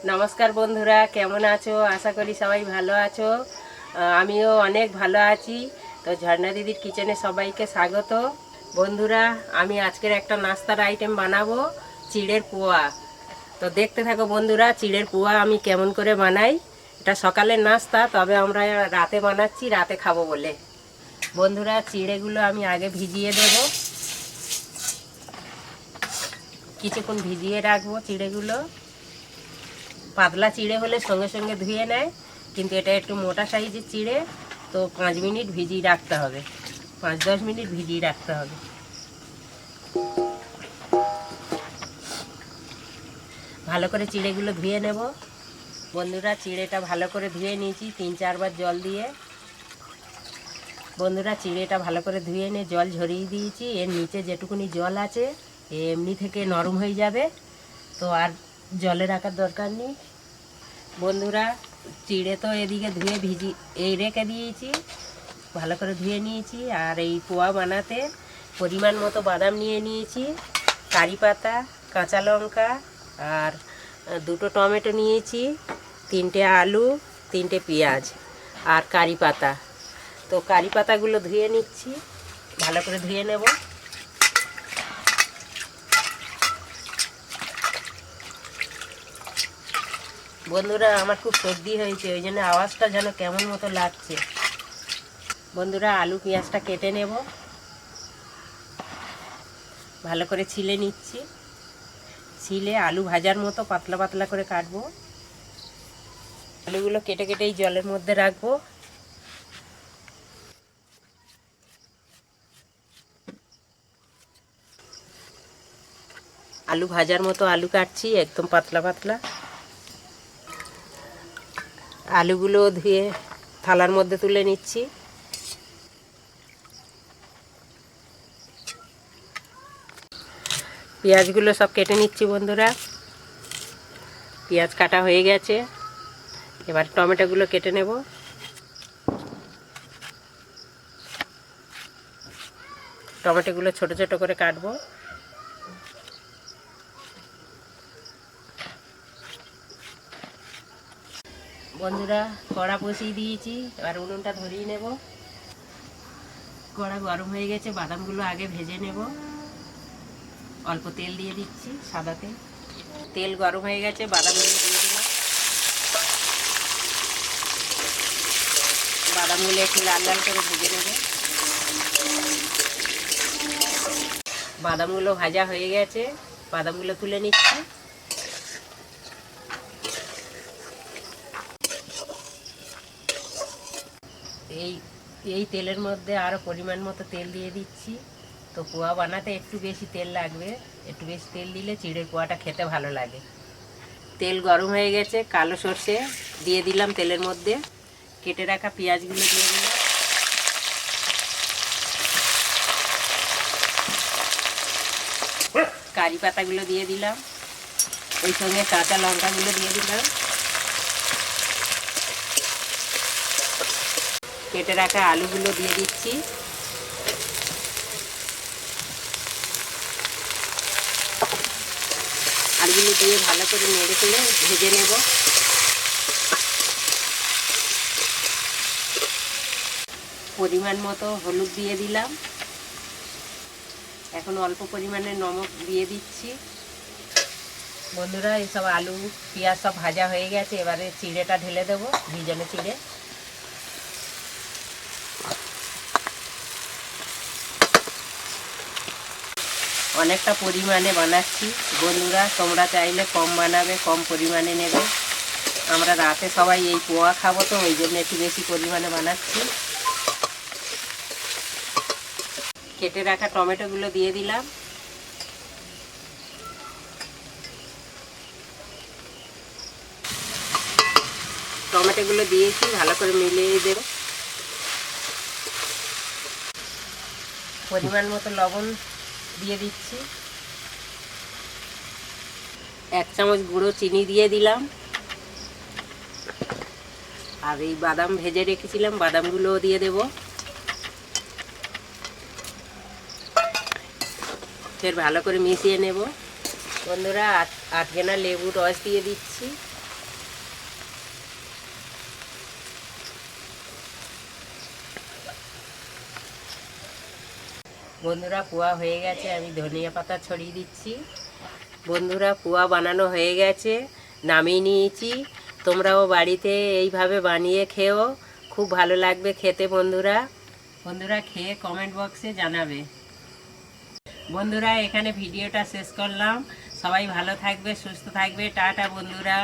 নমস্কার বন্ধুরা, কেমন আছো? আশা করি সবাই ভালো আছো। আমিও অনেক ভালো আছি। তো ঝর্ণা দিদির কিচেনে সবাইকে স্বাগত। বন্ধুরা, আমি আজকের একটা নাস্তার আইটেম বানাবো, চিড়ের পোয়া। তো দেখতে থাকো বন্ধুরা, চিড়ের পোয়া আমি কেমন করে বানাই। এটা সকালের নাস্তা, তবে আমরা রাতে বানাচ্ছি, রাতে খাবো বলে। বন্ধুরা, চিড়েগুলো আমি আগে ভিজিয়ে দেব, কিছুক্ষণ ভিজিয়ে রাখবো চিড়েগুলো। পাতলা চিড়ে হলে সঙ্গে সঙ্গে ধুয়ে নেয়, কিন্তু এটা একটু মোটা সাইজের চিড়ে, তো 5 মিনিট ভিজিয়ে রাখতে হবে, 5-10 মিনিট ভিজিয়ে রাখতে হবে। ভালো করে চিড়েগুলো ধুয়ে নেব। বন্ধুরা, চিড়েটা ভালো করে ধুয়ে নিয়েছি 3-4 বার জল দিয়ে। বন্ধুরা, চিড়েটা ভালো করে ধুয়ে নিয়ে জল ঝরিয়ে দিয়েছি। এর নিচে যেটুকুনি জল আছে এমনি থেকে নরম হয়ে যাবে, তো আর জলে রাখার দরকার নেই। বন্ধুরা, চিড়ে তো এদিকে ধুয়ে রেখে দিয়েছি, ভালো করে ধুয়ে নিয়েছি। আর এই পোয়া বানাতে পরিমাণ মতো বাদাম নিয়ে নিয়েছি, কারি পাতা, কাঁচা লঙ্কা, আর 2টো টমেটো নিয়েছি, 3টে আলু, 3টে পেঁয়াজ, আর কারি পাতা। তো কারি পাতাগুলো ধুয়ে নিচ্ছি, ভালো করে ধুয়ে নেব। বন্ধুরা, আমার খুব সর্দি হয়েছে, ওই জন্য আওয়াজটা যেন কেমন মতো লাগছে। বন্ধুরা, আলু পেঁয়াজটা কেটে নেব, ভালো করে ছিলে নিচ্ছি। ছিলে আলু ভাজার মতো পাতলা পাতলা করে কাটবো। আলুগুলো কেটে কেটে এই জলের মধ্যে রাখবো। আলু ভাজার মতো আলু কাটছি, একদম পাতলা পাতলা। আলুগুলো ধুয়ে থালার মধ্যে তুলে নিচ্ছি। পেঁয়াজগুলো সব কেটে নিচ্ছি বন্ধুরা। পেঁয়াজ কাটা হয়ে গেছে, এবার টমেটোগুলো কেটে নেব। টমেটোগুলো ছোট ছোট করে কাটবো। বন্ধুরা, কড়া বসিয়ে দিয়েছি, এবার উনুনটা ধরিয়ে নেব। কড়া গরম হয়ে গেছে, বাদামগুলো আগে ভেজে নেব। অল্প তেল দিয়ে দিচ্ছি, সাদা তেল। তেল গরম হয়ে গেছে, বাদামগুলো দিয়ে দিলাম। বাদামগুলো একটু লাল লাল করে ভেজে নেব। বাদামগুলো ভাজা হয়ে গেছে, বাদামগুলো তুলে নিচ্ছি। এই তেলের মধ্যে আরও পরিমাণ মতো তেল দিয়ে দিচ্ছি। তো পোয়া বানাতে একটু বেশি তেল লাগবে, একটু বেশি তেল দিলে চিড়ের পোয়াটা খেতে ভালো লাগে। তেল গরম হয়ে গেছে, কালো সর্ষে দিয়ে দিলাম তেলের মধ্যে। কেটে রাখা পেঁয়াজগুলো দিয়ে দিলাম। কারি পাতাগুলো দিয়ে দিলাম, ওই সঙ্গে কাঁচা লঙ্কাগুলো দিয়ে দিলাম। কেটে রাখা আলুগুলো দিয়ে দিচ্ছি। আলুগুলো দিয়ে ভালো করে নেড়ে চেড়ে ভেজে নেব। পরিমাণ মতো হলুদ দিয়ে দিলাম। এখন অল্প পরিমাণে নমক দিয়ে দিচ্ছি। বন্ধুরা, এইসব আলু পেঁয়াজ সব ভাজা হয়ে গেছে, এবারে চিড়েটা ঢেলে দেবো, ভিজানো চিড়ে। অনেকটা পরিমাণে বানাচ্ছি বন্ধুরা, তোমরা চাইলে কম বানাবে, কম পরিমাণে নেবে। আমরা রাতে সবাই এই পোয়া খাবো, তো ওই জন্য একটু বেশি পরিমাণে বানাচ্ছি। কেটে রাখা টমেটোগুলো দিয়ে দিলাম। টমেটোগুলো দিয়েছি, ভালো করে মিলিয়ে দেব। পরিমাণ মতো লবণ দিয়ে দিচ্ছি। 1 চামচ গুঁড়ো চিনি দিয়ে দিলাম। আর এই বাদাম ভেজে রেখেছিলাম, বাদামগুলোও দিয়ে দেব। ফের ভালো করে মিশিয়ে নেব। বন্ধুরা, 8 গেনা লেবুর রস দিয়ে দিচ্ছি। বন্ধুরা পোয়া হয়ে গেছে, আমি ধনিয়া পাতা ছড়িয়ে দিচ্ছি। বন্ধুরা পোয়া বানানো হয়ে গেছে, নামিয়ে নিয়েছি। তোমরাও বাড়িতে এইভাবে বানিয়ে খেও, খুব ভালো লাগবে খেতে। বন্ধুরা খেয়ে কমেন্ট বক্সে জানাবে। বন্ধুরা এখানে ভিডিওটা শেষ করলাম। সবাই ভালো থাকবে, সুস্থ থাকবে। টাটা বন্ধুরা।